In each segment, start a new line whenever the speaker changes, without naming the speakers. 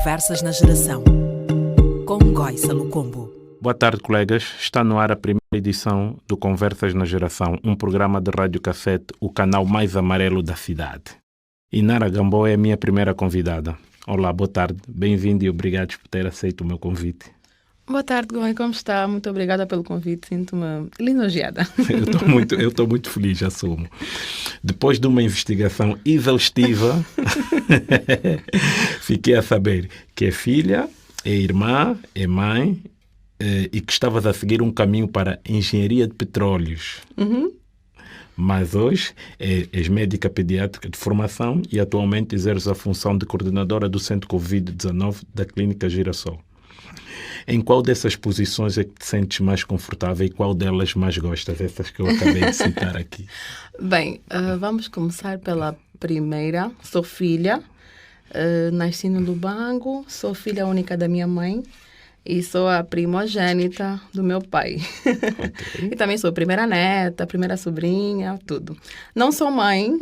Conversas na Geração, com Ngoysa Lukombo.
Boa tarde, colegas. Está no ar a primeira edição do Conversas na Geração, um programa de rádio cassete, o canal mais amarelo da cidade. Inara Gamboa é a minha primeira convidada. Olá, boa tarde. Bem-vindo e obrigado por ter aceito o meu convite.
Boa tarde, Goy. Como está? Muito obrigada pelo convite. Sinto-me lisonjeada.
Eu estou muito feliz, assumo. Depois de uma investigação exaustiva, fiquei a saber que é filha, é irmã, é mãe e que estavas a seguir um caminho para engenharia de petróleos.
Uhum.
Mas hoje és médica pediátrica de formação e atualmente exerces a função de coordenadora do Centro Covid-19 da Clínica Girassol. Em qual dessas posições é que te sentes mais confortável e qual delas mais gostas? Essas que eu acabei de citar aqui.
Bem, vamos começar pela primeira. Sou filha, nasci no Lubango, sou filha única da minha mãe e sou a primogênita do meu pai. Okay. E também sou primeira neta, primeira sobrinha, tudo. Não sou mãe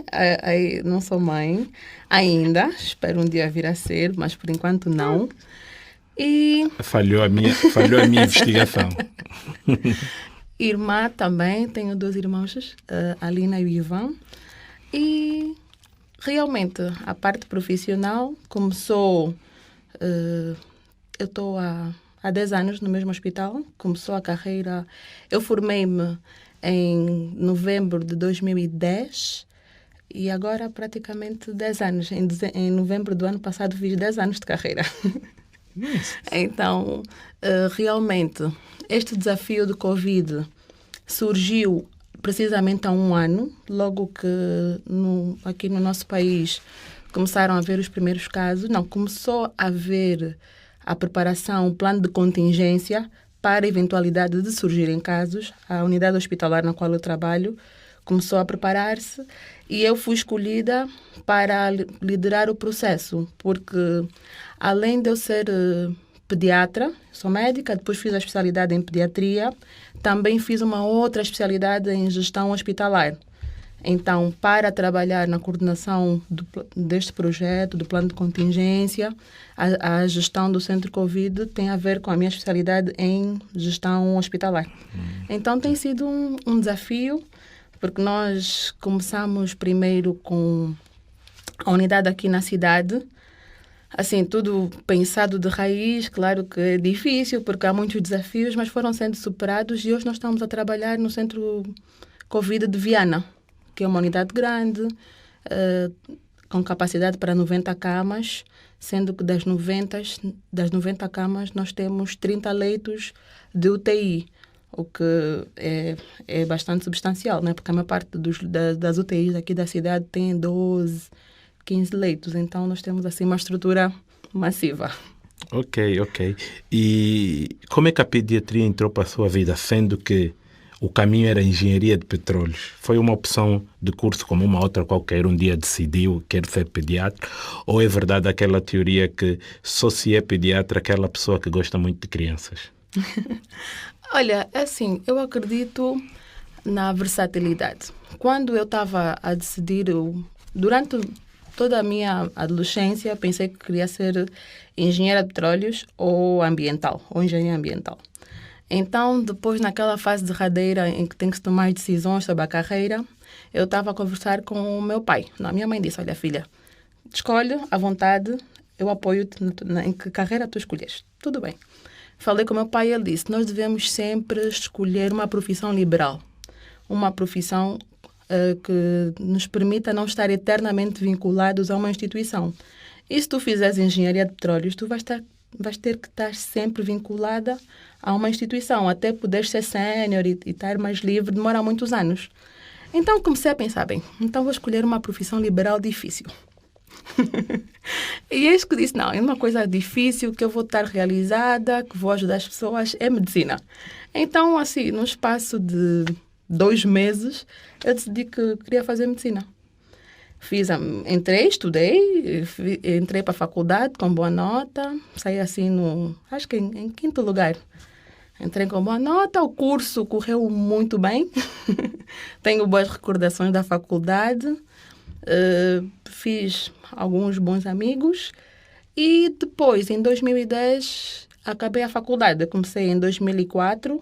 ainda, espero um dia vir a ser, mas por enquanto não. E... Falhou a minha
investigação.
Irmã também, tenho 2 irmãos, a Lina e o Ivan. E realmente a parte profissional começou, eu estou há 10 anos no mesmo hospital, começou a carreira, eu formei-me em novembro de 2010 e agora praticamente 10 anos, em novembro do ano passado fiz 10 anos de carreira. Então, realmente, este desafio do Covid surgiu precisamente há um ano, logo que aqui no nosso país começaram a haver os primeiros casos. Não, começou a haver a preparação, o plano de contingência para a eventualidade de surgirem casos. A unidade hospitalar na qual eu trabalho começou a preparar-se e eu fui escolhida para liderar o processo, porque além de eu ser pediatra, sou médica, depois fiz a especialidade em pediatria, também fiz uma outra especialidade em gestão hospitalar. Então, para trabalhar na coordenação deste projeto, do plano de contingência, a gestão do Centro Covid tem a ver com a minha especialidade em gestão hospitalar. Então, tem sido um desafio, porque nós começamos primeiro com a unidade aqui na cidade, assim, tudo pensado de raiz. Claro que é difícil, porque há muitos desafios, mas foram sendo superados e hoje nós estamos a trabalhar no Centro Covid de Viana, que é uma unidade grande, com capacidade para 90 camas, sendo que das 90 camas nós temos 30 leitos de UTI, o que é bastante substancial, né? Porque a maior parte das UTIs aqui da cidade tem 12, 15 leitos, então nós temos assim uma estrutura massiva.
Ok. E como é que a pediatria entrou para a sua vida, sendo que o caminho era engenharia de petróleos? Foi uma opção de curso como uma outra qualquer, um dia decidiu, quero ser pediatra? Ou é verdade aquela teoria que só se é pediatra aquela pessoa que gosta muito de crianças?
Olha, assim, eu acredito na versatilidade. Quando eu estava a decidir, durante toda a minha adolescência, pensei que queria ser engenheira de petróleos ou ambiental, ou engenharia ambiental. Então, depois, naquela fase derradeira em que tem que se tomar decisões sobre a carreira, eu estava a conversar com o meu pai. Não, minha mãe disse, olha, filha, escolhe à vontade, eu apoio-te em que carreira tu escolhes. Tudo bem. Falei com o meu pai e ele disse, nós devemos sempre escolher uma profissão liberal, uma profissão que nos permita não estar eternamente vinculados a uma instituição. E se tu fizeres engenharia de petróleos, tu vais ter que estar sempre vinculada a uma instituição, até poderes ser sénior e estar mais livre, demora muitos anos. Então comecei a pensar, bem, então vou escolher uma profissão liberal difícil. E eis que disse, não, é uma coisa difícil, que eu vou estar realizada, que vou ajudar as pessoas, é medicina. Então, assim, no espaço de 2 meses, eu decidi que queria fazer medicina. Estudei, entrei para a faculdade com boa nota, saí assim acho que em 5º lugar. Entrei com boa nota, o curso correu muito bem, tenho boas recordações da faculdade, fiz alguns bons amigos E depois, em 2010, acabei a faculdade. Eu comecei em 2004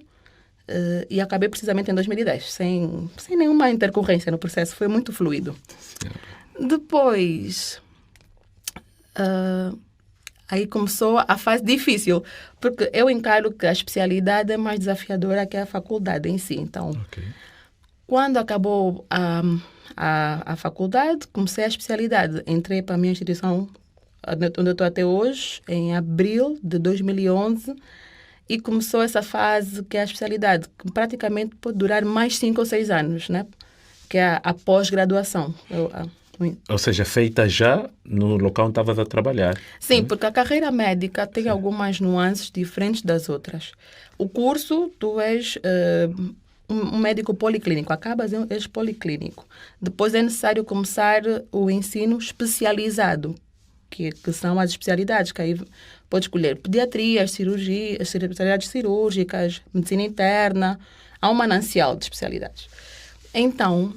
e acabei precisamente em 2010, sem nenhuma intercorrência no processo. Foi muito fluido. Depois, aí começou a fase difícil, porque eu encaro que a especialidade é mais desafiadora que a faculdade em si. Então, quando acabou a faculdade, comecei a especialidade. Entrei para a minha instituição, onde eu estou até hoje, em abril de 2011, e começou essa fase que é a especialidade, que praticamente pode durar mais 5 ou 6 anos, né? Que é a pós-graduação.
Ou seja, feita já no local onde estavas a trabalhar.
Sim, porque a carreira médica tem algumas nuances diferentes das outras. O curso, tu és um médico policlínico, acabas és policlínico. Depois é necessário começar o ensino especializado, que são as especialidades, que aí pode escolher pediatria, cirurgia, especialidades cirúrgicas, medicina interna, há um manancial de especialidades. Então,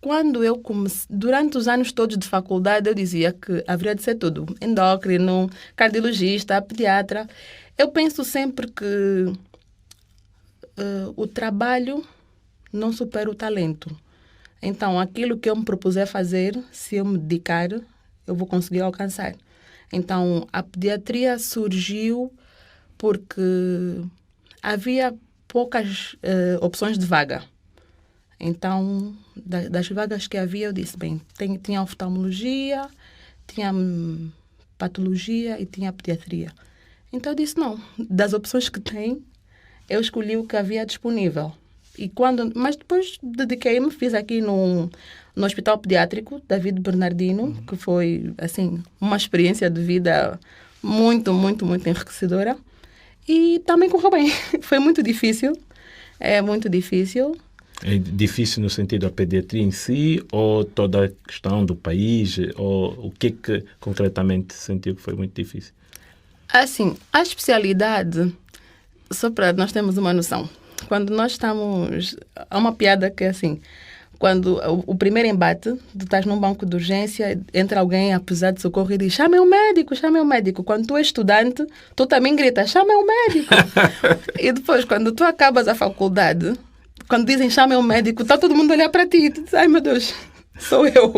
quando eu comecei, durante os anos todos de faculdade, eu dizia que haveria de ser tudo, endócrino, cardiologista, pediatra. Eu penso sempre que o trabalho não supera o talento. Então, aquilo que eu me propuser fazer, se eu me dedicar, eu vou conseguir alcançar. Então, a pediatria surgiu porque havia poucas opções de vaga. Então, das vagas que havia, eu disse, bem, tinha oftalmologia, tinha patologia e tinha pediatria. Então, eu disse, não, das opções que tem, eu escolhi o que havia disponível. Mas depois dediquei-me, fiz aqui no Hospital Pediátrico David Bernardino, que foi, assim, uma experiência de vida muito, muito, muito enriquecedora. E também correu bem. Foi muito difícil. É muito difícil.
É difícil no sentido da pediatria em si ou toda a questão do país? Ou o que concretamente sentiu que foi muito difícil?
Assim, a especialidade, só para nós termos uma noção, quando nós estamos... Há uma piada que é assim, quando o primeiro embate, tu estás num banco de urgência, entra alguém a precisar de socorro e diz, chamem o médico, chamem o médico. Quando tu és estudante, tu também gritas, chamem o médico. E depois, quando tu acabas a faculdade, quando dizem chamem o médico, está todo mundo a olhar para ti e tu dizes, ai meu Deus, sou eu.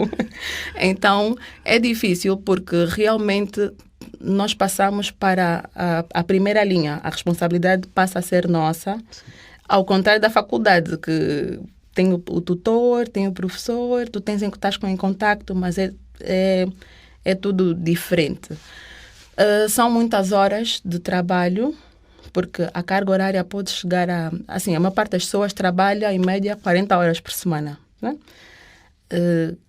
Então, é difícil porque realmente nós passamos para a primeira linha. A responsabilidade passa a ser nossa, ao contrário da faculdade, que tem o tutor, tem o professor, tu estás em contacto, mas é tudo diferente. São muitas horas de trabalho, porque a carga horária pode chegar a... Assim, a maior parte das pessoas trabalha, em média, 40 horas por semana, né?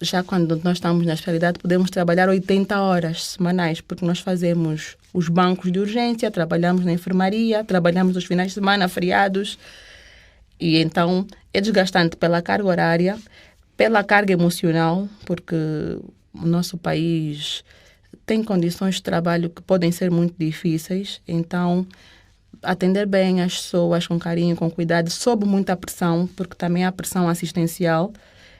Já quando nós estamos na especialidade, podemos trabalhar 80 horas semanais, porque nós fazemos os bancos de urgência, trabalhamos na enfermaria, trabalhamos os finais de semana, feriados. E então é desgastante pela carga horária, pela carga emocional, porque o nosso país tem condições de trabalho que podem ser muito difíceis. Então, atender bem as pessoas com carinho, com cuidado, sob muita pressão, porque também há pressão assistencial.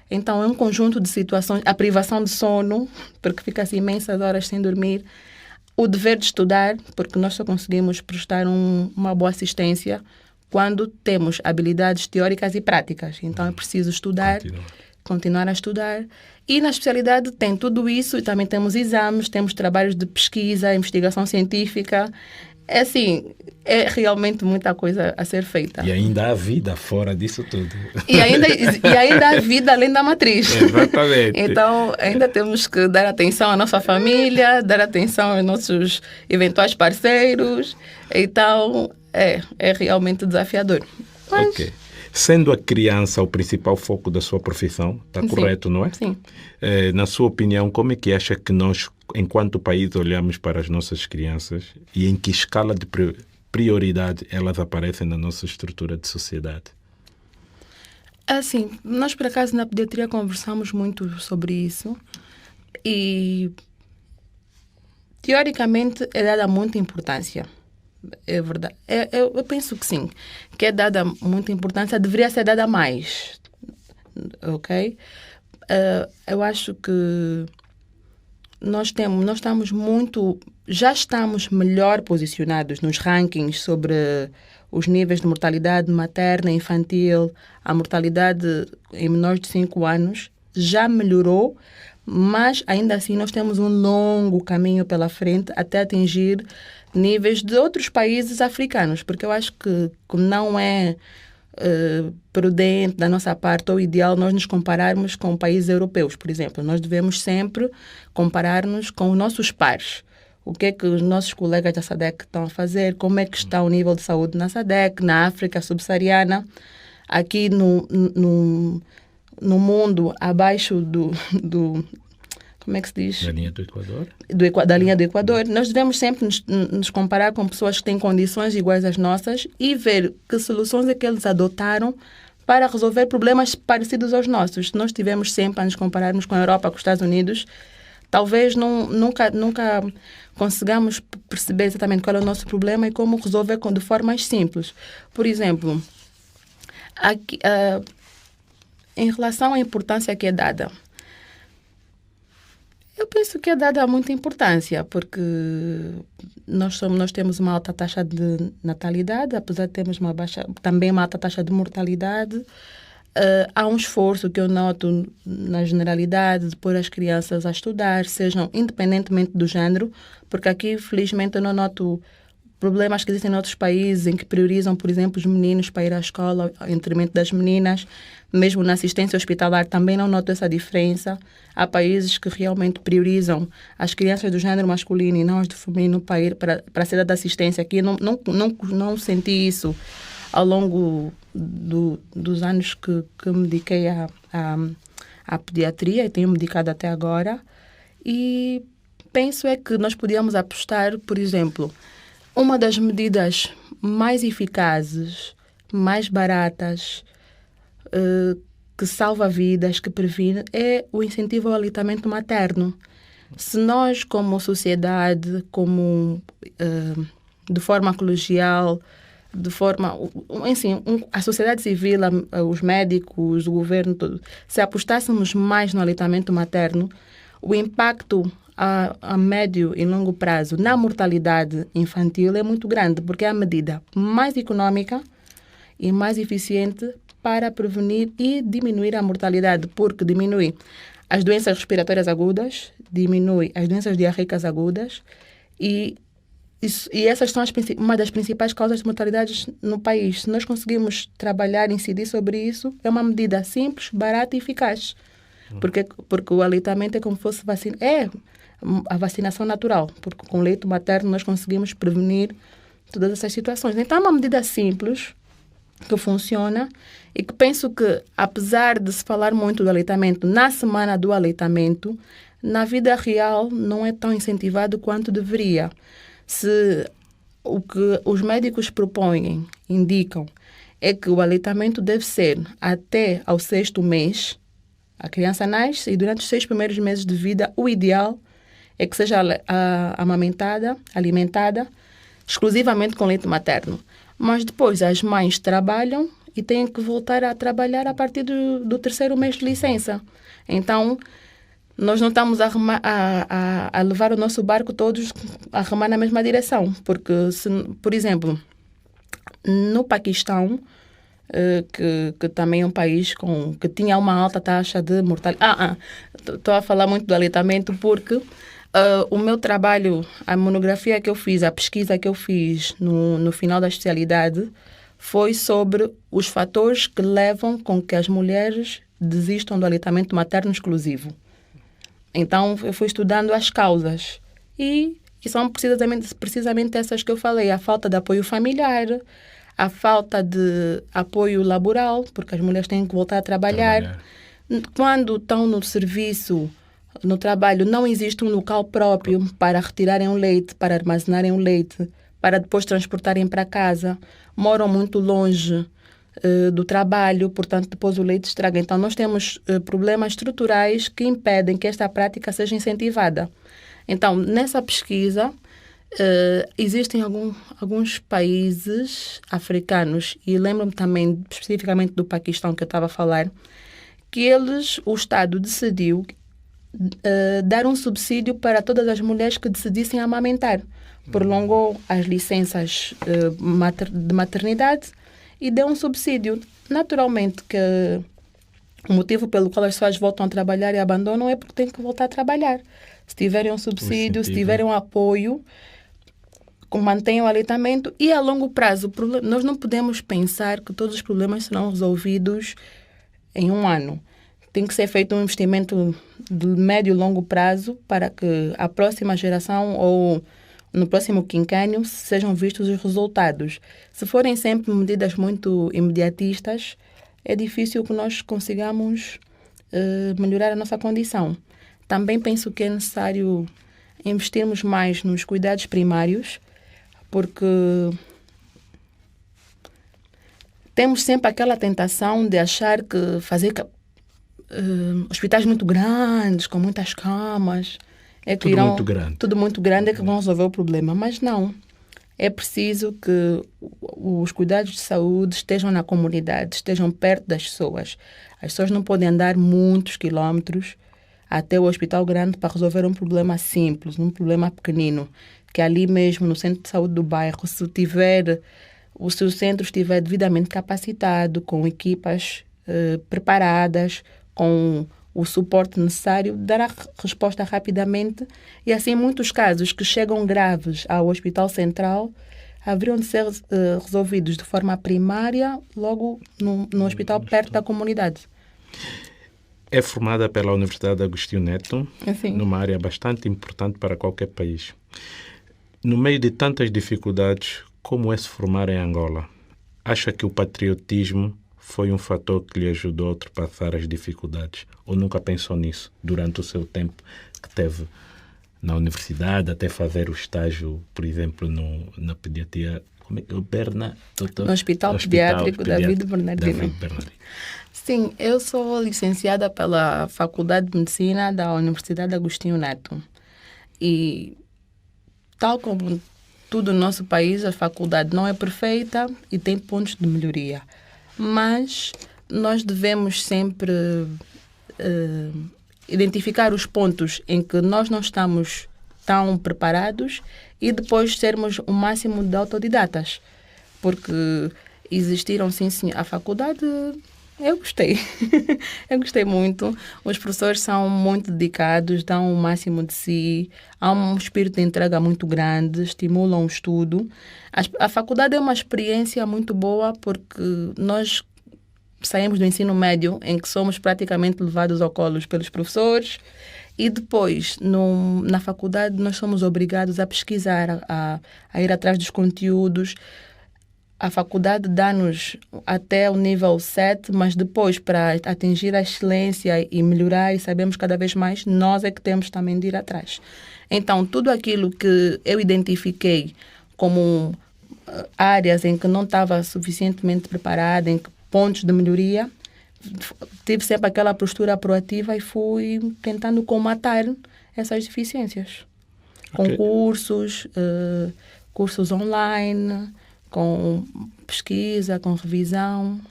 Então, é um conjunto de situações, a privação de sono, porque fica-se imensas horas sem dormir, o dever de estudar, porque nós só conseguimos prestar uma boa assistência quando temos habilidades teóricas e práticas. Então, é preciso estudar, continuar a estudar. E na especialidade tem tudo isso, e também temos exames, temos trabalhos de pesquisa, investigação científica. É assim, é realmente muita coisa a ser feita.
E ainda há vida fora disso tudo.
E ainda há vida além da matriz.
Exatamente.
Então, ainda temos que dar atenção à nossa família, dar atenção aos nossos eventuais parceiros. Então, é realmente desafiador. Mas...
Ok. Sendo a criança o principal foco da sua profissão, está correto, não é?
Sim.
Na sua opinião, como é que acha que nós, enquanto país, olhamos para as nossas crianças e em que escala de prioridade elas aparecem na nossa estrutura de sociedade?
Assim, nós por acaso na pediatria conversamos muito sobre isso e teoricamente é dada muita importância. É verdade. Eu penso que sim, que é dada muita importância, deveria ser dada mais, ok? Eu acho que nós estamos muito já estamos melhor posicionados nos rankings sobre os níveis de mortalidade materna e infantil, a mortalidade em menores de 5 anos já melhorou, mas ainda assim nós temos um longo caminho pela frente até atingir níveis de outros países africanos, porque eu acho que não é prudente da nossa parte ou ideal nós nos compararmos com países europeus, por exemplo. Nós devemos sempre comparar-nos com os nossos pares. O que é que os nossos colegas da SADC estão a fazer, como é que está o nível de saúde na SADC, na África subsaariana, aqui no mundo abaixo do como é que se diz?
Da linha do Equador.
Da linha do Equador. Nós devemos sempre nos comparar com pessoas que têm condições iguais às nossas e ver que soluções é que eles adotaram para resolver problemas parecidos aos nossos. Se nós estivermos sempre a nos compararmos com a Europa, com os Estados Unidos, talvez nunca consigamos perceber exatamente qual é o nosso problema e como resolver de formas simples. Por exemplo, aqui, em relação à importância que é dada, eu penso que é dada muita importância, porque nós temos uma alta taxa de natalidade, apesar de termos também uma alta taxa de mortalidade. Há um esforço que eu noto na generalidade de pôr as crianças a estudar, sejam independentemente do género, porque aqui, felizmente, eu não noto problemas que existem em outros países em que priorizam, por exemplo, os meninos para ir à escola em detrimento das meninas. Mesmo na assistência hospitalar também não noto essa diferença. Há países que realmente priorizam as crianças do género masculino e não as do feminino para ir para a cidade de assistência. Aqui não senti isso ao longo dos anos que me dediquei à pediatria e tenho me dedicado até agora. E penso é que nós podíamos apostar, por exemplo, uma das medidas mais eficazes, mais baratas, que salva vidas, que previne, é o incentivo ao aleitamento materno. Se nós, como sociedade, de forma colegial, a sociedade civil, os médicos, o governo, se apostássemos mais no aleitamento materno, o impacto a médio e longo prazo na mortalidade infantil é muito grande, porque é a medida mais econômica e mais eficiente para prevenir e diminuir a mortalidade, porque diminui as doenças respiratórias agudas, diminui as doenças diarreicas agudas e essas são uma das principais causas de mortalidades no país. Se nós conseguimos trabalhar e incidir sobre isso, é uma medida simples, barata e eficaz. Porque o aleitamento é como se fosse a vacinação natural, porque com o leite materno nós conseguimos prevenir todas essas situações. Então é uma medida simples, que funciona e que penso que, apesar de se falar muito do aleitamento na semana do aleitamento, na vida real não é tão incentivado quanto deveria. Se o que os médicos propõem, indicam, é que o aleitamento deve ser até ao 6º mês, a criança nasce e durante os 6 primeiros meses de vida, o ideal é que seja amamentada, alimentada, exclusivamente com leite materno. Mas depois as mães trabalham e têm que voltar a trabalhar a partir do 3º mês de licença. Então, nós não estamos a levar o nosso barco todos a remar na mesma direção. Porque, por exemplo, no Paquistão, que também é um país que tinha uma alta taxa de mortalidade. Estou a falar muito do aleitamento porque o meu trabalho, a monografia que eu fiz, a pesquisa que eu fiz no final da especialidade foi sobre os fatores que levam com que as mulheres desistam do aleitamento materno exclusivo. Então, eu fui estudando as causas e são precisamente essas que eu falei. A falta de apoio familiar, a falta de apoio laboral, porque as mulheres têm que voltar a trabalhar. Quando estão no serviço, no trabalho, não existe um local próprio para retirarem o leite, para armazenarem o leite, para depois transportarem para casa. Moram muito longe do trabalho, portanto, depois o leite estraga. Então, nós temos problemas estruturais que impedem que esta prática seja incentivada. Então, nessa pesquisa, existem alguns países africanos, e lembro-me também especificamente do Paquistão que eu estava a falar, que o Estado decidiu dar um subsídio para todas as mulheres que decidissem amamentar. Prolongou as licenças de maternidade e deu um subsídio. Naturalmente que o motivo pelo qual as pessoas voltam a trabalhar e abandonam é porque têm que voltar a trabalhar. Se tiverem um subsídio, se tiverem um apoio, mantenham o aleitamento e a longo prazo. Nós não podemos pensar que todos os problemas serão resolvidos em um ano. Tem que ser feito um investimento de médio e longo prazo para que a próxima geração ou no próximo quinquênio sejam vistos os resultados. Se forem sempre medidas muito imediatistas, é difícil que nós consigamos melhorar a nossa condição. Também penso que é necessário investirmos mais nos cuidados primários, porque temos sempre aquela tentação de achar que fazer hospitais muito grandes, com muitas camas, tudo muito grande é que vão resolver o problema. Mas não. É preciso que os cuidados de saúde estejam na comunidade, estejam perto das pessoas. As pessoas não podem andar muitos quilómetros até o hospital grande para resolver um problema simples, um problema pequenino. Que ali mesmo, no centro de saúde do bairro, se o seu centro estiver devidamente capacitado, com equipas preparadas, com o suporte necessário, dará resposta rapidamente e assim muitos casos que chegam graves ao Hospital Central haveriam de ser resolvidos de forma primária logo no hospital perto da comunidade.
É formada pela Universidade Agostinho Neto,
Assim.
Numa área bastante importante para qualquer país. No meio de tantas dificuldades, como é se formar em Angola? Acha que o patriotismo foi um fator que lhe ajudou a ultrapassar as dificuldades? Ou nunca pensou nisso durante o seu tempo que teve na universidade, até fazer o estágio, por exemplo, na pediatria?
No Hospital Pediátrico David Bernardino. Sim, eu sou licenciada pela Faculdade de Medicina da Universidade Agostinho Neto. E, tal como tudo no nosso país, a faculdade não é perfeita e tem pontos de melhoria. Mas nós devemos sempre identificar os pontos em que nós não estamos tão preparados e depois sermos o máximo de autodidatas. Porque existiram, sim, senhor. A faculdade, eu gostei. Eu gostei muito. Os professores são muito dedicados, dão o máximo de si. Há um espírito de entrega muito grande, estimulam o estudo. A faculdade é uma experiência muito boa porque nós saímos do ensino médio em que somos praticamente levados ao colo pelos professores e depois, na faculdade, nós somos obrigados a pesquisar, a ir atrás dos conteúdos. A faculdade dá-nos até o nível 7, mas depois, para atingir a excelência e melhorar e sabemos cada vez mais, nós é que temos também de ir atrás. Então, tudo aquilo que eu identifiquei como áreas em que não estava suficientemente preparada, em que pontos de melhoria, tive sempre aquela postura proativa e fui tentando comatar essas deficiências. Com cursos, cursos online, com pesquisa, com revisão.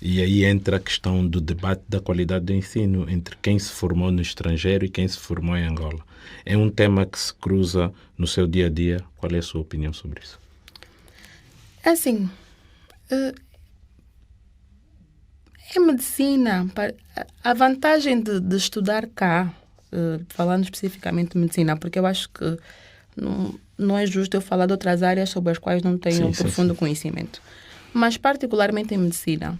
E aí entra a questão do debate da qualidade do ensino entre quem se formou no estrangeiro e quem se formou em Angola. É um tema que se cruza no seu dia a dia. Qual é a sua opinião sobre isso?
É assim, em medicina, a vantagem de estudar cá, falando especificamente de medicina, porque eu acho que não é justo eu falar de outras áreas sobre as quais não tenho um profundo conhecimento. Mas, particularmente em medicina,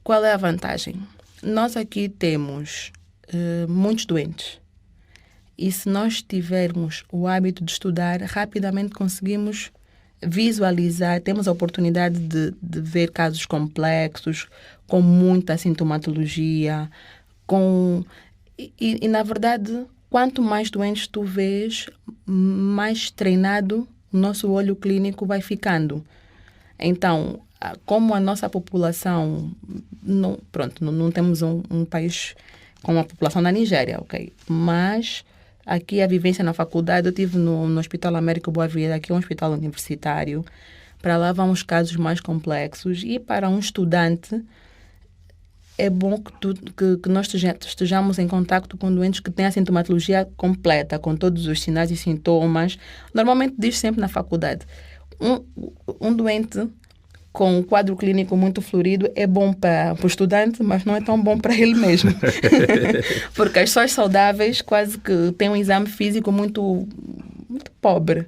qual é a vantagem? Nós aqui temos muitos doentes. E se nós tivermos o hábito de estudar, rapidamente conseguimos visualizar, temos a oportunidade de ver casos complexos, com muita sintomatologia, e na verdade, quanto mais doentes tu vês, mais treinado o nosso olho clínico vai ficando. Então, como a nossa população, não temos um país com uma população da Nigéria, ok? Mas aqui a vivência na faculdade, eu estive no Hospital Américo Boa Vida, que é um hospital universitário. Para lá vão os casos mais complexos e para um estudante é bom que nós estejamos em contacto com doentes que têm a sintomatologia completa, com todos os sinais e sintomas. Normalmente diz sempre na faculdade, um doente com um quadro clínico muito florido é bom para o estudante, mas não é tão bom para ele mesmo. Porque as pessoas saudáveis quase que têm um exame físico muito, muito pobre.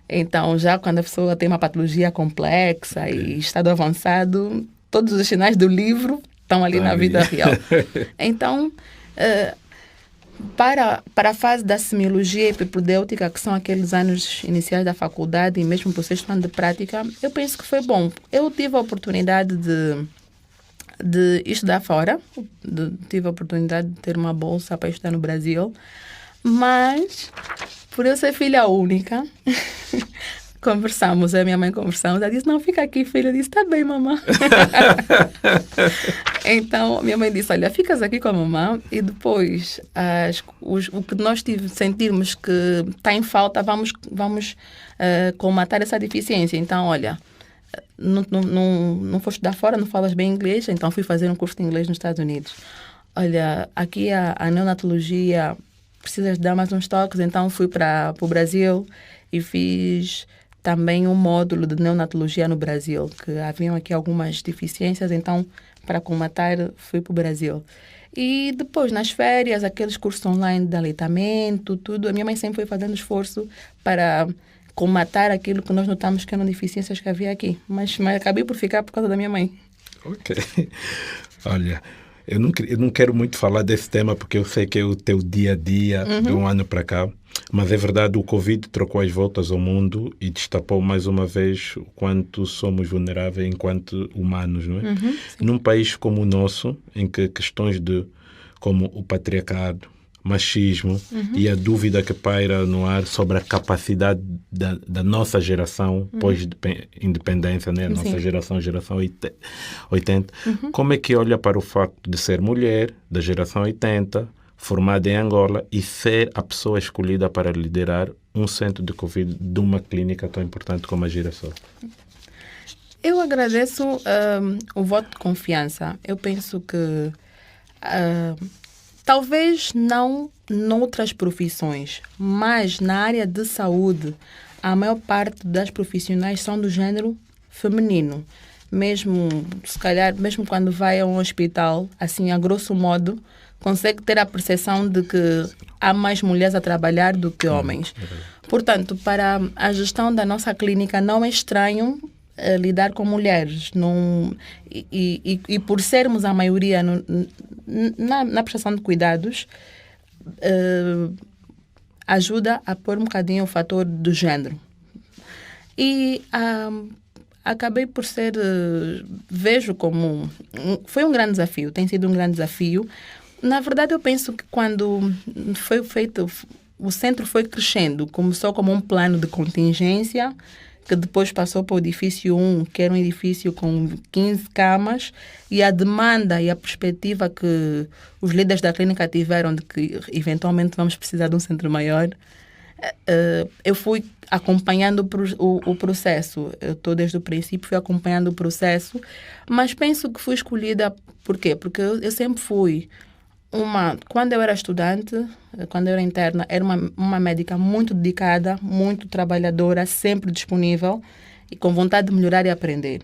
Então, já quando a pessoa tem uma patologia complexa e estado avançado, todos os sinais do livro estão ali na vida real. Então, para a fase da semiologia epiprodêutica, que são aqueles anos iniciais da faculdade e mesmo para o sexto ano de prática, eu penso que foi bom. Eu tive a oportunidade de estudar fora, tive a oportunidade de ter uma bolsa para estudar no Brasil, mas por eu ser filha única, conversamos, eu e minha mãe conversamos, ela disse, não, fica aqui, filha. Eu disse, tá bem, mamãe. Então, minha mãe disse, olha, ficas aqui com a mamãe e depois o que nós sentirmos que está em falta, vamos colmatar essa deficiência. Então, olha, não foste estudar fora, não falas bem inglês, então fui fazer um curso de inglês nos Estados Unidos. Olha, aqui a neonatologia, precisas dar mais uns toques, então fui para o Brasil e fiz também um módulo de neonatologia no Brasil, que haviam aqui algumas deficiências, então, para colmatar, fui para o Brasil. E depois, nas férias, aqueles cursos online de aleitamento, tudo, a minha mãe sempre foi fazendo esforço para colmatar aquilo que nós notamos que eram deficiências que havia aqui. Mas acabei por ficar por causa da minha mãe.
Ok. Olha, eu não quero muito falar desse tema porque eu sei que é o teu dia a dia de um ano para cá. Mas é verdade, o Covid trocou as voltas ao mundo e destapou mais uma vez o quanto somos vulneráveis enquanto humanos, não é? Num país como o nosso, em que questões como o patriarcado, machismo e a dúvida que paira no ar sobre a capacidade da nossa geração pós-independência, né? A nossa geração 80. Como é que olha para o facto de ser mulher, da geração 80, formada em Angola e ser a pessoa escolhida para liderar um centro de Covid de uma clínica tão importante como a Girassol?
Eu agradeço o voto de confiança. Eu penso que talvez não noutras profissões, mas na área de saúde, a maior parte das profissionais são do género feminino. Mesmo, se calhar, mesmo quando vai a um hospital, assim, a grosso modo, consegue ter a percepção de que há mais mulheres a trabalhar do que homens. Portanto, para a gestão da nossa clínica não é estranho lidar com mulheres. E por sermos a maioria na prestação de cuidados, ajuda a pôr um bocadinho o fator do género. E acabei por vejo como... Foi um grande desafio, tem sido um grande desafio. Na verdade, eu penso que quando foi feito, o centro foi crescendo. Começou como um plano de contingência, que depois passou para o edifício 1, que era um edifício com 15 camas, e a demanda e a perspectiva que os líderes da clínica tiveram de que eventualmente vamos precisar de um centro maior, eu fui acompanhando o processo. Eu estou desde o princípio, fui acompanhando o processo, mas penso que fui escolhida, por quê? Porque eu sempre fui quando eu era estudante, quando eu era interna, era uma médica muito dedicada, muito trabalhadora, sempre disponível e com vontade de melhorar e aprender.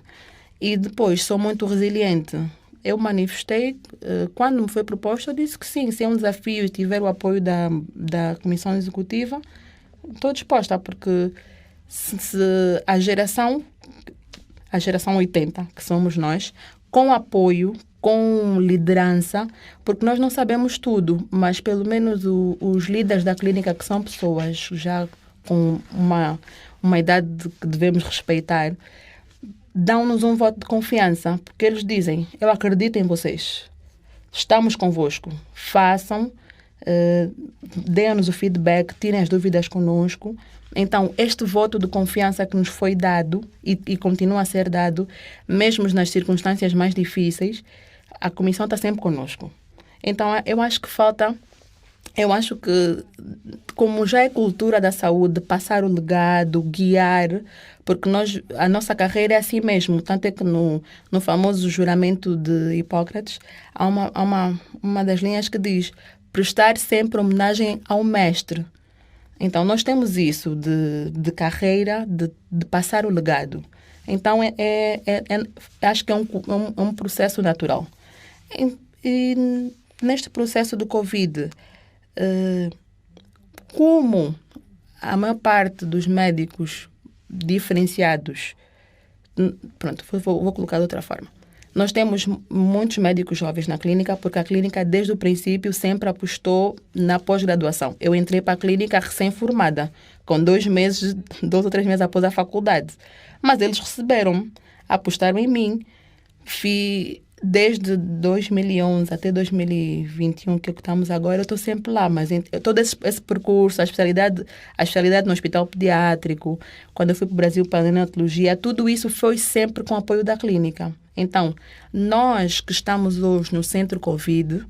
E depois sou muito resiliente. Eu manifestei, quando me foi proposto, eu disse que sim, se é um desafio e tiver o apoio da Comissão Executiva, estou disposta, porque se a geração 80, que somos nós, com apoio, com liderança, porque nós não sabemos tudo, mas pelo menos os líderes da clínica, que são pessoas já com uma idade que devemos respeitar, dão-nos um voto de confiança, porque eles dizem, eu acredito em vocês, estamos convosco, façam, deem-nos o feedback, tirem as dúvidas conosco. Então, este voto de confiança que nos foi dado e continua a ser dado, mesmo nas circunstâncias mais difíceis, a comissão está sempre conosco. Então, eu acho que falta Eu acho que, como já é cultura da saúde, passar o legado, guiar, porque a nossa carreira é assim mesmo. Tanto é que no famoso juramento de Hipócrates, há uma das linhas que diz prestar sempre homenagem ao mestre. Então, nós temos isso de carreira, de passar o legado. Então, acho que é um processo natural. E neste processo do Covid, como a maior parte dos médicos diferenciados, pronto, vou colocar de outra forma. Nós temos muitos médicos jovens na clínica, porque a clínica, desde o princípio, sempre apostou na pós-graduação. Eu entrei para a clínica recém-formada, com 2 ou 3 meses após a faculdade. Mas eles apostaram em mim. Desde 2011 até 2021, que estamos agora, eu estou sempre lá. Mas todo esse percurso, a especialidade no hospital pediátrico, quando eu fui para o Brasil para a neonatologia, tudo isso foi sempre com apoio da clínica. Então, nós que estamos hoje no Centro Covid,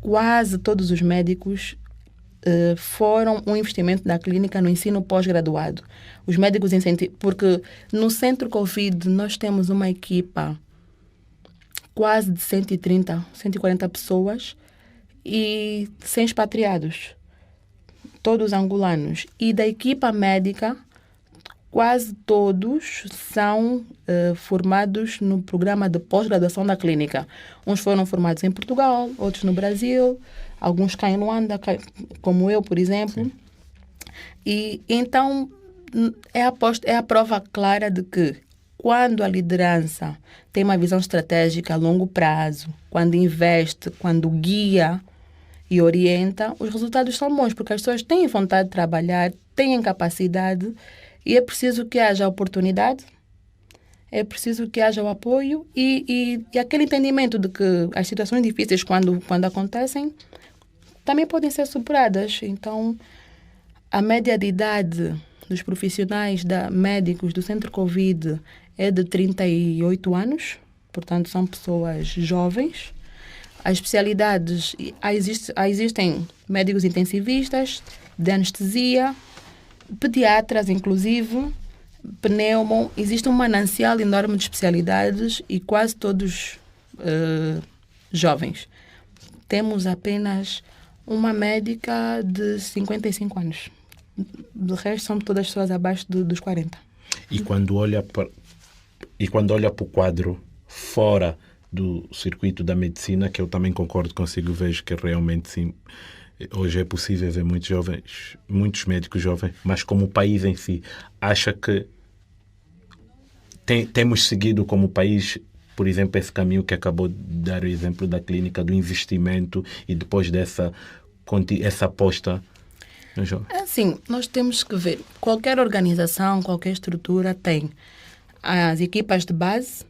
quase todos os médicos foram um investimento da clínica no ensino pós-graduado. Os médicos incentivam, porque no Centro Covid nós temos uma equipa quase de 130, 140 pessoas e 100 expatriados, todos angolanos. E da equipa médica, quase todos são formados no programa de pós-graduação da clínica. Uns foram formados em Portugal, outros no Brasil, alguns cá em Luanda, como eu, por exemplo. Sim. E então é a prova clara de que quando a liderança tem uma visão estratégica a longo prazo, quando investe, quando guia e orienta, os resultados são bons, porque as pessoas têm vontade de trabalhar, têm capacidade, e é preciso que haja oportunidade, é preciso que haja o apoio e aquele entendimento de que as situações difíceis, quando acontecem, também podem ser superadas. Então, a média de idade dos profissionais médicos do Centro Covid é de 38 anos, portanto, são pessoas jovens. As especialidades, existem médicos intensivistas, de anestesia, pediatras, inclusive, pneumo. Existe um manancial enorme de especialidades e quase todos jovens. Temos apenas uma médica de 55 anos. Do resto, são todas pessoas abaixo dos 40.
E quando olha para o quadro fora do circuito da medicina, que eu também concordo consigo, vejo que realmente sim, hoje é possível ver muitos médicos jovens, mas como o país em si, acha que temos seguido como país, por exemplo, esse caminho que acabou de dar o exemplo da clínica, do investimento e depois essa aposta no jovem?
Assim, nós temos que ver, qualquer organização, qualquer estrutura tem as equipas de base,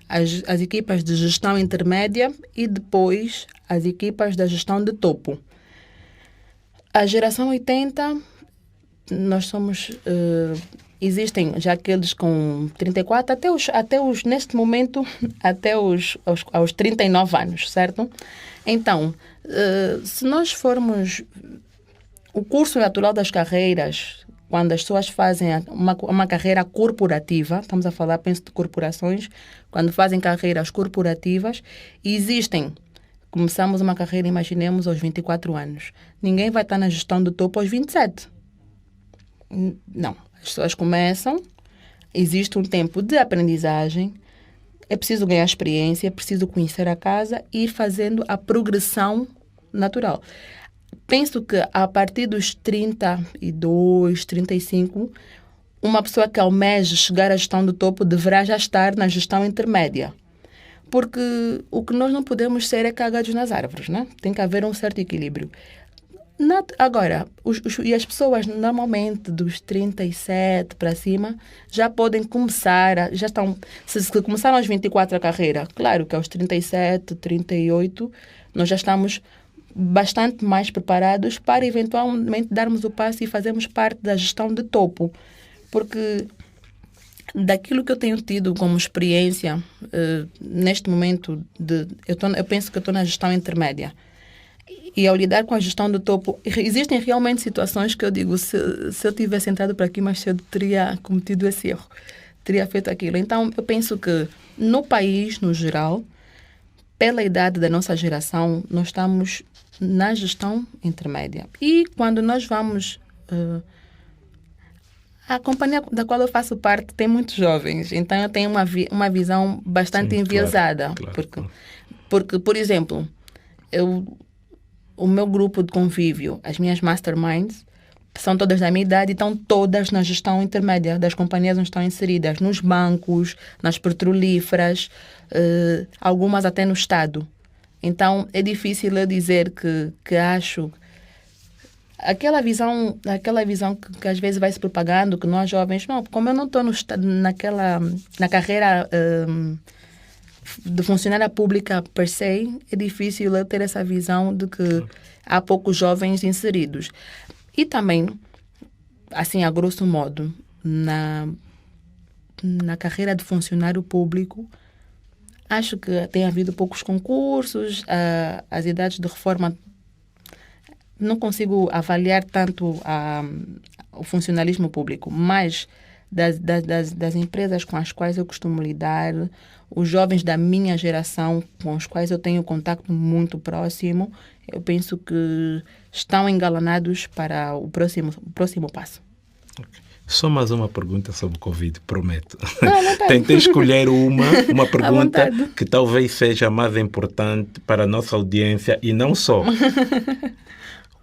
as equipas de gestão intermédia e depois as equipas da gestão de topo. A geração 80, nós somos... existem já aqueles com 34, neste momento, aos 39 anos, certo? Então, se nós formos... O curso natural das carreiras, quando as pessoas fazem uma carreira corporativa, estamos a falar, penso, de corporações, quando fazem carreiras corporativas, começamos uma carreira, imaginemos, aos 24 anos. Ninguém vai estar na gestão do topo aos 27. Não. As pessoas começam, existe um tempo de aprendizagem, é preciso ganhar experiência, é preciso conhecer a casa e ir fazendo a progressão natural. Penso que a partir dos 32, 35, uma pessoa que almeja chegar à gestão do topo deverá já estar na gestão intermédia. Porque o que nós não podemos ser é cagados nas árvores, né? Tem que haver um certo equilíbrio. Agora, e as pessoas normalmente dos 37 para cima já podem começar, já estão, se começaram aos 24 a carreira, claro que aos 37, 38, nós já estamos bastante mais preparados para eventualmente darmos o passo e fazermos parte da gestão de topo. Porque daquilo que eu tenho tido como experiência neste momento, eu penso que eu estou na gestão intermédia. E ao lidar com a gestão do topo, existem realmente situações que eu digo, se eu tivesse entrado para aqui mais cedo, teria cometido esse erro, teria feito aquilo. Então, eu penso que no país, no geral, pela idade da nossa geração, nós estamos na gestão intermédia. E quando nós vamos... a companhia da qual eu faço parte tem muitos jovens, então eu tenho uma visão bastante enviesada. Porque, por exemplo, o meu grupo de convívio, as minhas masterminds, são todas da minha idade e estão todas na gestão intermédia das companhias onde estão inseridas, nos bancos, nas petrolíferas, algumas até no Estado. Então, é difícil eu dizer que acho... Aquela visão que às vezes vai se propagando, que nós jovens... Não, como eu não estou na carreira de funcionária pública per se, é difícil eu ter essa visão de que há poucos jovens inseridos. E também, assim, a grosso modo, na carreira de funcionário público, acho que tem havido poucos concursos, as idades de reforma... Não consigo avaliar tanto o funcionalismo público, mas das empresas com as quais eu costumo lidar, os jovens da minha geração com os quais eu tenho contato muito próximo, eu penso que estão engalanados para o próximo passo.
Okay. Só mais uma pergunta sobre o Covid, prometo.
Não,
Tentei escolher uma pergunta que talvez seja mais importante para a nossa audiência e não só.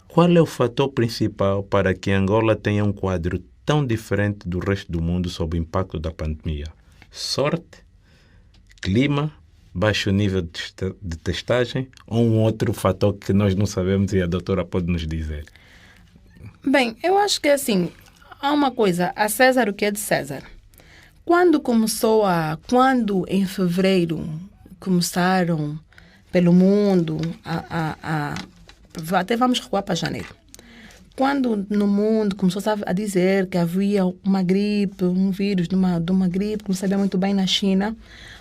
Qual é o fator principal para que Angola tenha um quadro tão diferente do resto do mundo sob o impacto da pandemia? Sorte, clima, baixo nível de testagem ou um outro fator que nós não sabemos e a doutora pode nos dizer?
Bem, eu acho que assim, há uma coisa, a César o que é de César. Quando em fevereiro começaram pelo mundo até vamos recuar para janeiro. Quando no mundo começou a dizer que havia uma gripe, um vírus de uma gripe, que não sabia muito bem na China,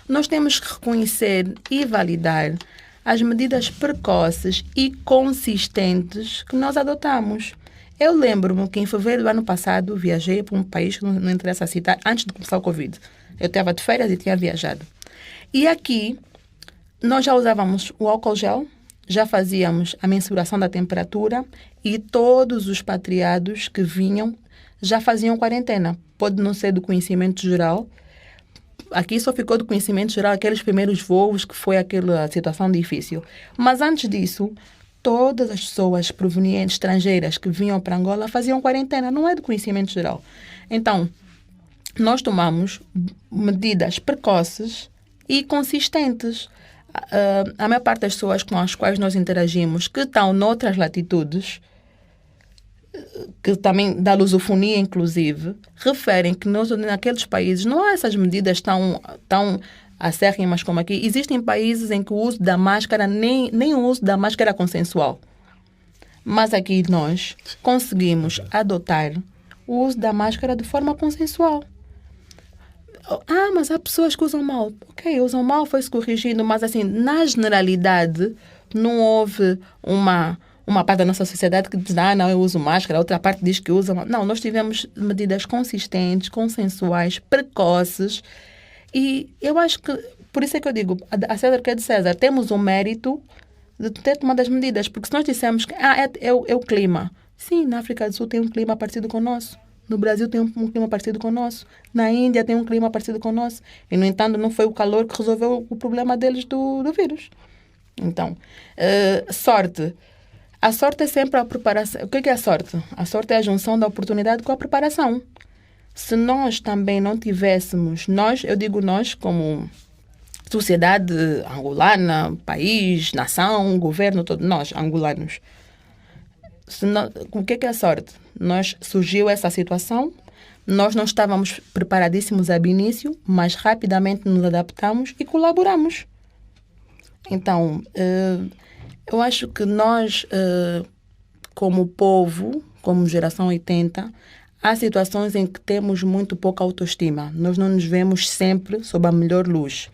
nós temos que reconhecer e validar as medidas precoces e consistentes que nós adotamos. Eu lembro-me que em fevereiro do ano passado viajei para um país que não interessa citar, antes de começar o Covid. Eu estava de férias e tinha viajado. E aqui nós já usávamos o álcool gel, já fazíamos a mensuração da temperatura e todos os patriados que vinham já faziam quarentena. Pode não ser do conhecimento geral. Aqui só ficou do conhecimento geral aqueles primeiros voos, que foi aquela situação difícil. Mas antes disso, todas as pessoas provenientes, estrangeiras, que vinham para Angola faziam quarentena. Não é do conhecimento geral. Então, nós tomamos medidas precoces e consistentes. A maior parte das pessoas com as quais nós interagimos, que estão noutras latitudes, que também da lusofonia inclusive, referem que naqueles países não há essas medidas tão acérrimas como aqui. Existem países em que o uso da máscara, nem o uso da máscara é consensual. Mas aqui nós conseguimos adotar o uso da máscara de forma consensual. Mas há pessoas que usam mal. Ok, usam mal, foi-se corrigindo, mas assim, na generalidade, não houve uma parte da nossa sociedade que diz, não, eu uso máscara, a outra parte diz que usa. Não, nós tivemos medidas consistentes, consensuais, precoces, e eu acho que, por isso é que eu digo, a César que é de César, temos um mérito de ter tomado as medidas, porque se nós dissermos que é o clima, sim, na África do Sul tem um clima parecido com o nosso. No Brasil tem um clima parecido com o nosso. Na Índia tem um clima parecido com o nosso. E, no entanto, não foi o calor que resolveu o problema deles do vírus. Então, sorte. A sorte é sempre a preparação. O que é a sorte? A sorte é a junção da oportunidade com a preparação. Se nós também não tivéssemos, eu digo nós como sociedade angolana, país, nação, governo, todos nós, angolanos. O que é a sorte? Surgiu essa situação, nós não estávamos preparadíssimos ao início, mas rapidamente nos adaptamos e colaboramos. Então, eu acho que nós, como povo, como geração 80, há situações em que temos muito pouca autoestima. Nós não nos vemos sempre sob a melhor luz.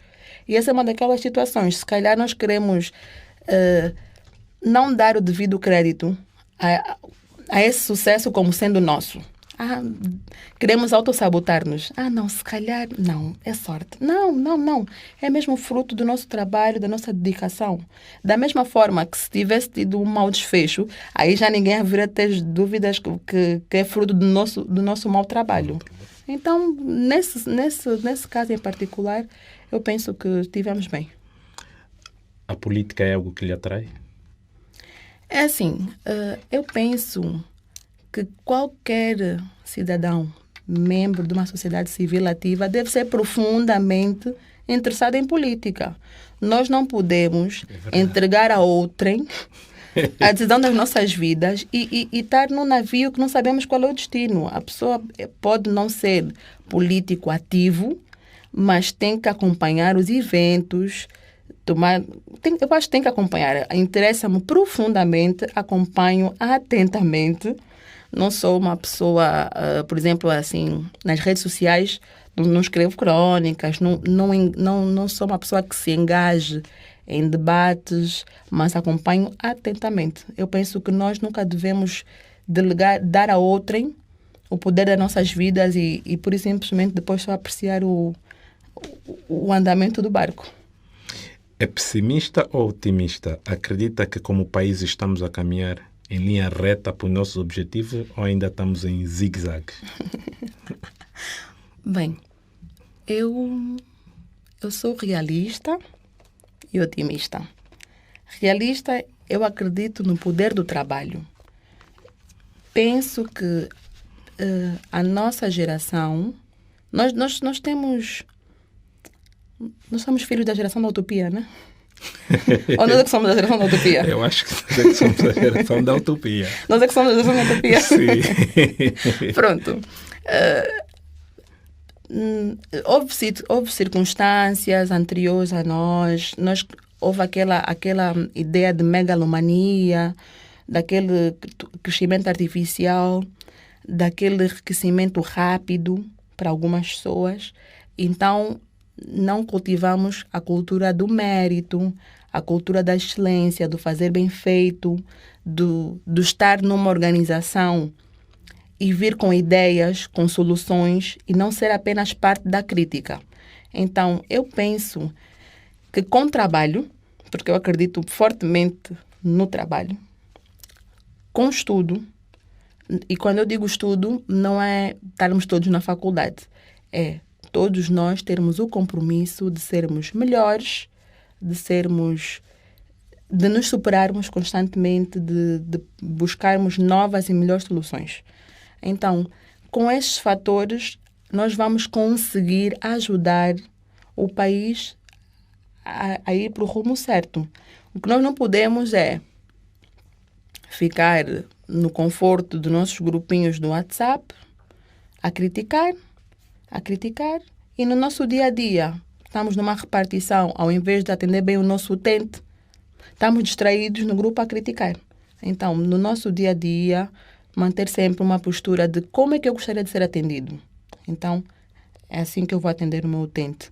E essa é uma daquelas situações. Se calhar nós queremos... não dar o devido crédito a esse sucesso como sendo nosso. Queremos autossabotar-nos. Não, se calhar, não, é sorte. Não. É mesmo fruto do nosso trabalho, da nossa dedicação. Da mesma forma que se tivesse tido um mau desfecho, aí já ninguém haveria ter dúvidas que é fruto do nosso mau trabalho. Então, nesse caso em particular, eu penso que estivemos bem.
A política é algo que lhe atrai?
É assim, eu penso que qualquer cidadão, membro de uma sociedade civil ativa, deve ser profundamente interessado em política. Nós não podemos entregar a outrem a decisão das nossas vidas e estar num navio que não sabemos qual é o destino. A pessoa pode não ser político ativo, mas tem que acompanhar os eventos, eu acho que tem que acompanhar. Interessa-me profundamente, acompanho atentamente. Não sou uma pessoa, por exemplo, assim, nas redes sociais, não escrevo crônicas, não sou uma pessoa que se engaje em debates, mas acompanho atentamente. Eu penso que nós nunca devemos dar a outrem o poder das nossas vidas e por isso simplesmente depois só apreciar o andamento do barco.
É pessimista ou otimista? Acredita que como país estamos a caminhar em linha reta para os nossos objetivos ou ainda estamos em zigue-zague?
Bem, eu sou realista e otimista. Realista, eu acredito no poder do trabalho. Penso que a nossa geração... Nós somos filhos da geração da utopia, né? Ou nós é que somos da geração da utopia?
Eu acho que nós é que somos da geração da utopia.
Nós é que somos da geração da utopia?
Sim.
Pronto. Houve circunstâncias anteriores a nós. Houve aquela ideia de megalomania, daquele crescimento artificial, daquele enriquecimento rápido para algumas pessoas. Então, não cultivamos a cultura do mérito, a cultura da excelência, do fazer bem feito, do estar numa organização e vir com ideias, com soluções e não ser apenas parte da crítica. Então, eu penso que com trabalho, porque eu acredito fortemente no trabalho, com estudo, e quando eu digo estudo, não é estarmos todos na faculdade, é todos nós termos o compromisso de sermos melhores, de nos superarmos constantemente, de buscarmos novas e melhores soluções. Então, com estes fatores, nós vamos conseguir ajudar o país a ir para o rumo certo. O que nós não podemos é ficar no conforto dos nossos grupinhos do WhatsApp a criticar, e no nosso dia a dia estamos numa repartição, ao invés de atender bem o nosso utente, estamos distraídos no grupo a criticar. Então, no nosso dia a dia, manter sempre uma postura de como é que eu gostaria de ser atendido. Então, é assim que eu vou atender o meu utente.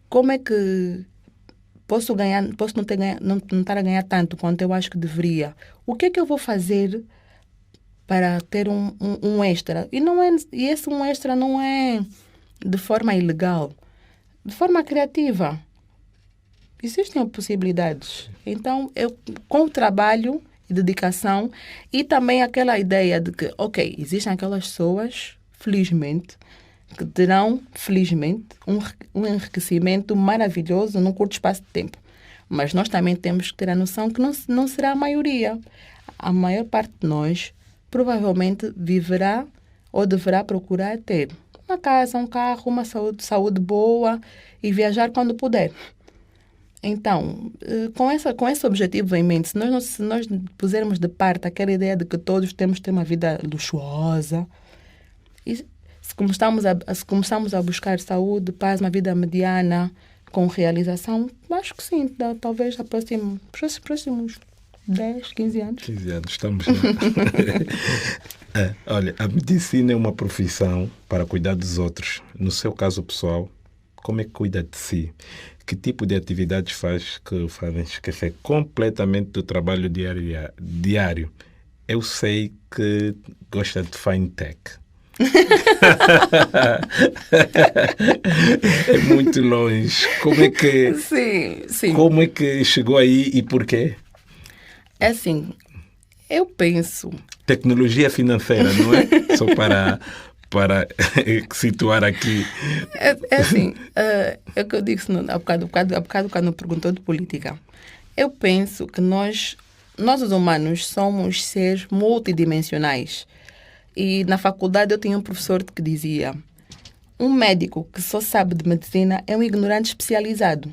Como é que posso não estar a ganhar tanto quanto eu acho que deveria? O que é que eu vou fazer para ter um extra? E esse um extra não é de forma ilegal, de forma criativa. Existem possibilidades. Então, com o trabalho e dedicação e também aquela ideia de que, existem aquelas pessoas, felizmente, que terão, felizmente, um enriquecimento maravilhoso num curto espaço de tempo. Mas nós também temos que ter a noção que não será a maioria. A maior parte de nós provavelmente viverá ou deverá procurar ter uma casa, um carro, uma saúde boa e viajar quando puder. Então, com esse objetivo em mente, se nós pusermos de parte aquela ideia de que todos temos que ter uma vida luxuosa, e se começamos a buscar saúde, paz, uma vida mediana, com realização, acho que sim, talvez nos próximos 10, 15 anos.
15 anos, estamos lá. Olha, a medicina é uma profissão para cuidar dos outros. No seu caso pessoal, como é que cuida de si? Que tipo de atividades faz que o fazem esquecer completamente do trabalho diário? Eu sei que gosta de fine tech. É muito longe.
Sim.
Como é que chegou aí e porquê?
É assim, eu penso...
Tecnologia financeira, não é? Só para situar aqui.
É assim, é o que eu disse há bocado quando me perguntou de política. Eu penso que nós os humanos somos seres multidimensionais. E na faculdade eu tinha um professor que dizia: um médico que só sabe de medicina é um ignorante especializado.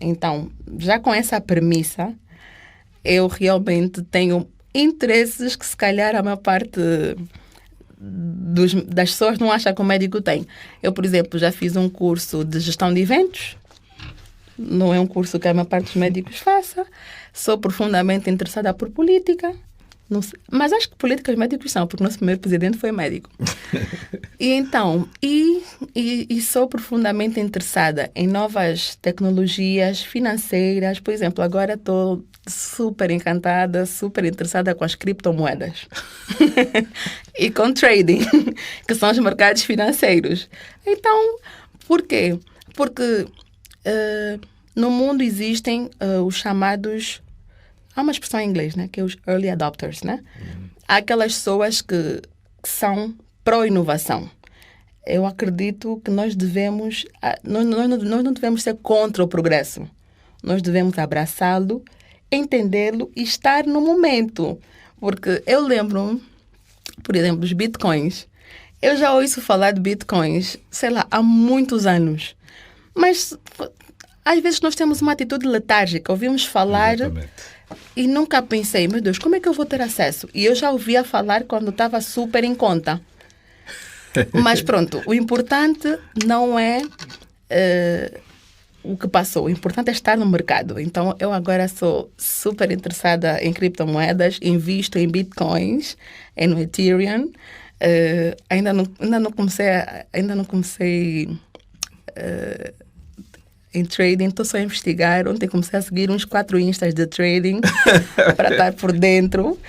Então, já com essa premissa, eu realmente tenho interesses que se calhar a maior parte das pessoas não acha que o médico tem. Eu, por exemplo, já fiz um curso de gestão de eventos. Não é um curso que a maior parte dos médicos faça. Sou profundamente interessada por política. Não sei, mas acho que políticos médicos são, porque o nosso primeiro presidente foi médico. E então, e sou profundamente interessada em novas tecnologias financeiras. Por exemplo, agora estou super encantada, super interessada com as criptomoedas. E com trading, que são os mercados financeiros. Então, por quê? Porque no mundo existem os chamados... Há uma expressão em inglês, né? Que é os early adopters, né? Há aquelas pessoas que são pró-inovação. Eu acredito que nós devemos... Nós não devemos ser contra o progresso. Nós devemos abraçá-lo, entendê-lo e estar no momento. Porque eu lembro, por exemplo, dos bitcoins. Eu já ouço falar de bitcoins, sei lá, há muitos anos. Mas, às vezes, nós temos uma atitude letárgica. Ouvimos falar...
Exatamente.
E nunca pensei, meu Deus, como é que eu vou ter acesso? E eu já ouvia falar quando estava super em conta. Mas pronto, o importante não é o que passou. O importante é estar no mercado. Então, eu agora sou super interessada em criptomoedas, invisto em bitcoins, no Ethereum. Ainda não comecei em trading, estou só a investigar. Ontem comecei a seguir uns 4 instas de trading para estar por dentro.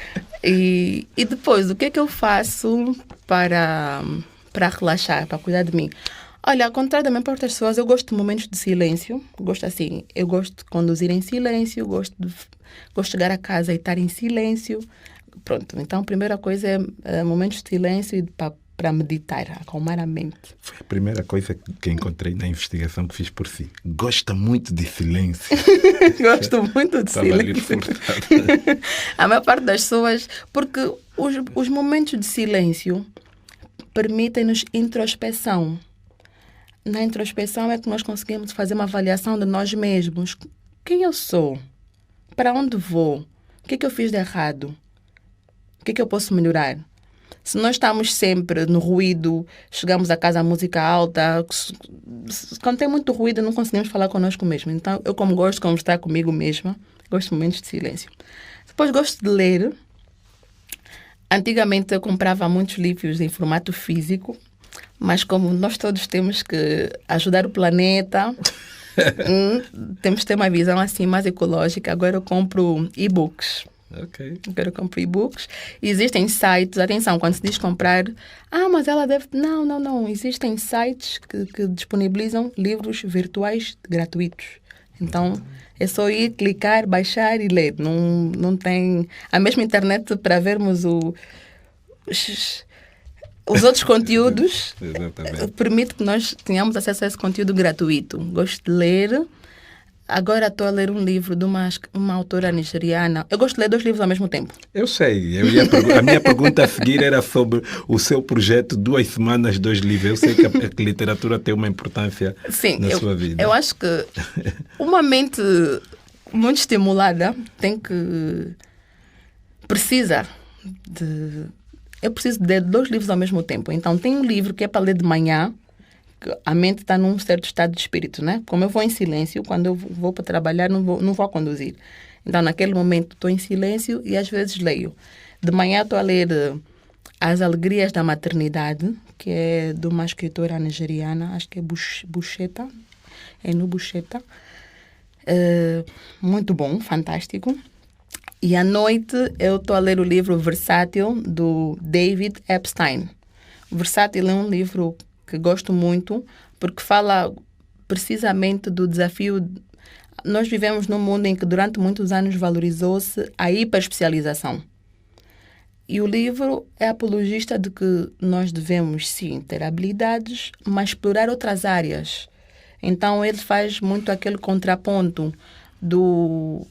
E depois, o que é que eu faço para relaxar, para cuidar de mim? Olha, ao contrário da maior parte das pessoas, eu gosto de momentos de silêncio. Eu gosto de conduzir em silêncio, gosto de chegar a casa e estar em silêncio. Pronto, então a primeira coisa é momentos de silêncio e para meditar, acalmar a mente.
Foi a primeira coisa que encontrei na investigação que fiz por si. Gosta muito de silêncio.
Gosto muito de silêncio. A maior parte das pessoas... Porque os momentos de silêncio permitem-nos introspeção. Na introspeção é que nós conseguimos fazer uma avaliação de nós mesmos. Quem eu sou? Para onde vou? O que é que eu fiz de errado? O que é que eu posso melhorar? Se nós estamos sempre no ruído, chegamos a casa a música alta, quando tem muito ruído não conseguimos falar connosco mesmo. Então, eu como gosto de conversar comigo mesma, gosto de momentos de silêncio. Depois gosto de ler. Antigamente eu comprava muitos livros em formato físico, mas como nós todos temos que ajudar o planeta, temos que ter uma visão assim mais ecológica, agora eu compro e-books.
Ok.
Agora eu compro e-books. Existem sites, atenção, quando se diz comprar, mas ela deve... Não. Existem sites que disponibilizam livros virtuais gratuitos. Então, é só ir, clicar, baixar e ler. Não tem... A mesma internet para vermos os outros conteúdos permite que nós tenhamos acesso a esse conteúdo gratuito. Gosto de ler. Agora estou a ler um livro de uma autora nigeriana. Eu gosto de ler 2 livros ao mesmo tempo.
Eu sei. A minha pergunta a seguir era sobre o seu projeto 2 semanas, 2 livros. Eu sei que a literatura tem uma importância na sua vida.
Eu acho que uma mente muito estimulada precisa de... Eu preciso de ler 2 livros ao mesmo tempo. Então, tem um livro que é para ler de manhã, a mente está num certo estado de espírito, né? Como eu vou em silêncio, quando eu vou para trabalhar, não vou conduzir. Então, naquele momento, estou em silêncio e às vezes leio. De manhã, estou a ler As Alegrias da Maternidade, que é de uma escritora nigeriana, acho que é Bucheta, é no Bucheta. Muito bom, fantástico. E à noite eu estou a ler o livro Versátil, do David Epstein. Versátil é um livro que gosto muito, porque fala precisamente do desafio. Nós vivemos num mundo em que durante muitos anos valorizou-se a hiperespecialização. E o livro é apologista de que nós devemos, sim, ter habilidades, mas explorar outras áreas. Então, ele faz muito aquele contraponto do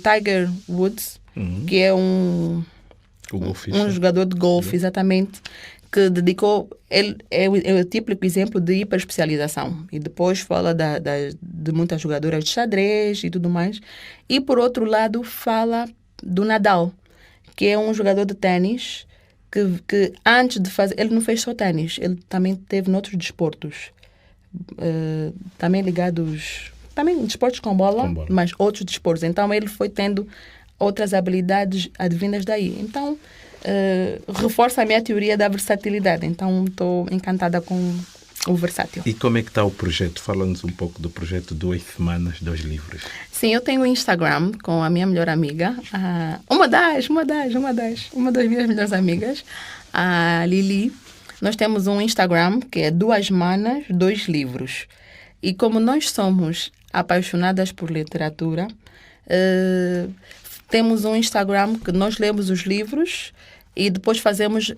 Tiger Woods, que é um jogador de golfe, exatamente, que dedicou... Ele é o típico exemplo de hiperespecialização. E depois fala de muitas jogadoras de xadrez e tudo mais. E, por outro lado, fala do Nadal, que é um jogador de ténis que antes de fazer... Ele não fez só ténis, ele também teve noutros desportos. Também ligados... Também desportos com bola, mas outros desportos. Então, ele foi tendo outras habilidades advindas daí. Então, reforça a minha teoria da versatilidade. Então, estou encantada com o Versátil.
E como é que está o projeto? Fala-nos um pouco do projeto 2 Semanas, 2 Livros.
Sim, eu tenho um Instagram com a minha melhor amiga, uma das minhas melhores amigas, a Lili. Nós temos um Instagram que é 2 Manas, 2 Livros. E como nós somos apaixonadas por literatura, temos um Instagram que nós lemos os livros e depois fazemos...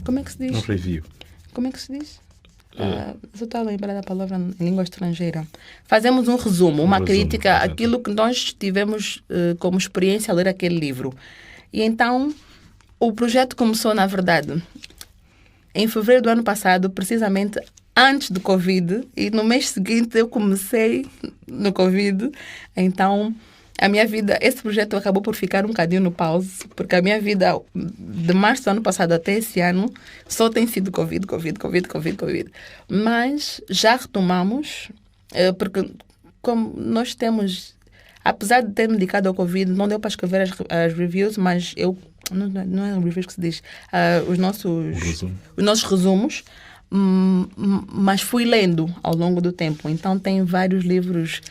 como é que se diz?
Um review.
Como é que se diz? Eu estou a lembrar da palavra em língua estrangeira. Fazemos um resumo, uma crítica, aquilo que nós tivemos como experiência a ler aquele livro. E então, o projeto começou, na verdade, em fevereiro do ano passado, precisamente antes do Covid, e no mês seguinte eu comecei no Covid. Então, a minha vida, esse projeto acabou por ficar um bocadinho no pause, porque a minha vida, de março do ano passado até esse ano, só tem sido Covid. Mas já retomamos, porque como nós temos, apesar de ter me dedicado ao Covid, não deu para escrever as reviews, mas não é reviews que se diz, os nossos resumos, mas fui lendo ao longo do tempo. Então tem vários livros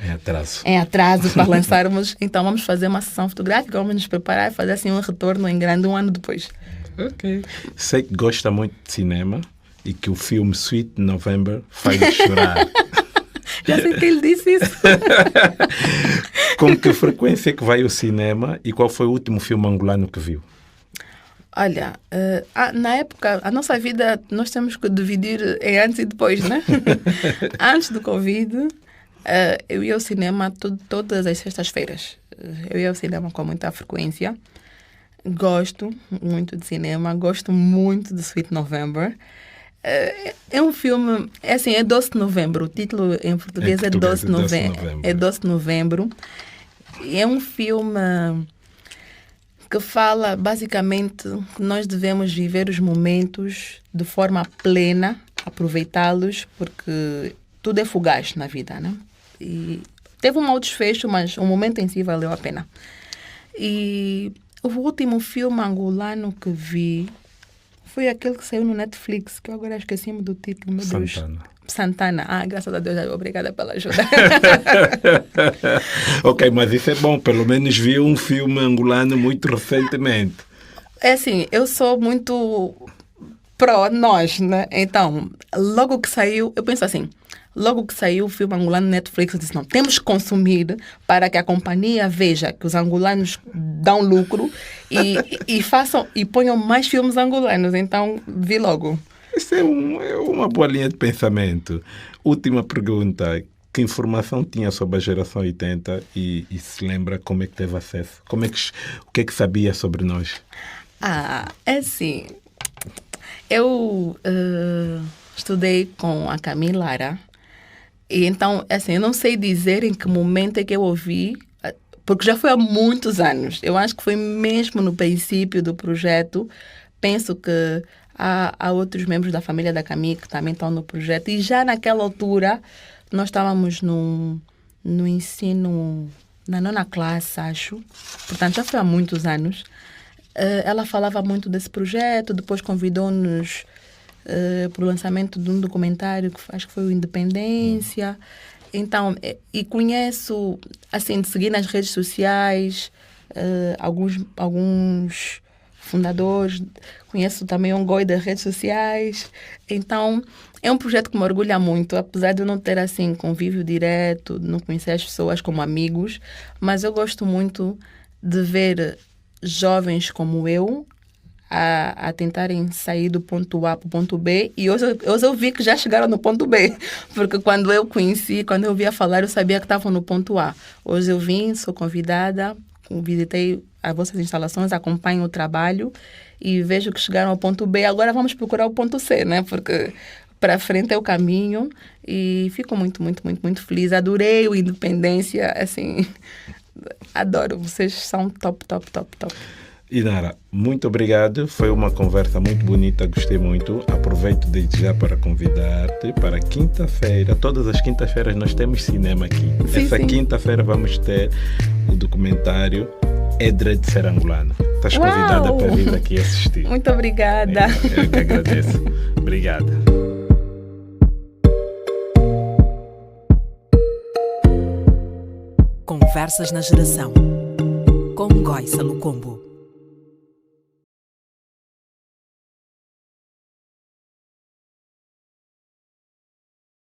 em atraso para lançarmos. Então vamos fazer uma sessão fotográfica, vamos nos preparar e fazer assim um retorno em grande um ano depois.
Ok. Sei que gosta muito de cinema e que o filme Sweet November faz chorar.
Já sei que ele disse isso.
Com que frequência que vai ao cinema e qual foi o último filme angolano que viu?
Olha, na época, a nossa vida, nós temos que dividir em antes e depois, né? Antes do Covid, eu ia ao cinema todas as sextas-feiras. Eu ia ao cinema com muita frequência. Gosto muito de cinema, gosto muito de Sweet November. É um filme, é 12 de novembro. O título em português é 12 de novembro. É 12 de novembro. E é um filme que fala basicamente que nós devemos viver os momentos de forma plena, aproveitá-los, porque tudo é fugaz na vida, né? E teve um mau desfecho, mas o momento em si valeu a pena. E o último filme angolano que vi foi aquele que saiu no Netflix, que eu agora esqueci-me do título, meu Deus. Santana. Graças a Deus, obrigada pela ajuda.
Ok, mas isso é bom, pelo menos viu um filme angolano muito recentemente.
É assim, eu sou muito pró-nós, né? Então, logo que saiu, eu penso assim, logo que saiu o filme angolano no Netflix, eu disse, não, temos que consumir para que a companhia veja que os angolanos dão lucro e façam, e ponham mais filmes angolanos. Então, vi logo.
Isso é uma boa linha de pensamento. Última pergunta. Que informação tinha sobre a geração 80 e se lembra como é que teve acesso? O que é que sabia sobre nós?
É assim. Eu estudei com a Camila Lara. E então, assim, eu não sei dizer em que momento é que eu ouvi, porque já foi há muitos anos. Eu acho que foi mesmo no princípio do projeto. Penso que há outros membros da família da Camille que também estão no projeto. E já naquela altura, nós estávamos no ensino, na 9ª classe, acho. Portanto, já foi há muitos anos. Ela falava muito desse projeto, depois convidou-nos para o lançamento de um documentário que acho que foi o Independência. Então, e conheço, assim, de seguir nas redes sociais, alguns fundadores, conheço também um goi das redes sociais. Então, é um projeto que me orgulha muito, apesar de eu não ter, assim, convívio direto, de não conhecer as pessoas como amigos, mas eu gosto muito de ver jovens como eu a tentarem sair do ponto A para o ponto B, e hoje eu vi que já chegaram no ponto B, porque quando eu conheci, quando eu ouvia falar, eu sabia que estavam no ponto A. Hoje eu vim, sou convidada, visitei as vossas instalações, acompanho o trabalho e vejo que chegaram ao ponto B. Agora vamos procurar o ponto C, né? Porque para frente é o caminho, e fico muito, muito, muito, muito feliz. Adorei o Independência, assim, adoro. Vocês são top, top, top, top.
Inara, muito obrigado. Foi uma conversa muito bonita, gostei muito. Aproveito desde já para convidar-te para quinta-feira. Todas as quintas-feiras nós temos cinema aqui.
Sim,
Essa
sim.
quinta-feira vamos ter o documentário Edred Serangolano. Estás
Uau!
convidada para vir aqui assistir.
Muito obrigada.
Eu que agradeço. Obrigada.
Conversas na Geração, com Ngoy Salucombo.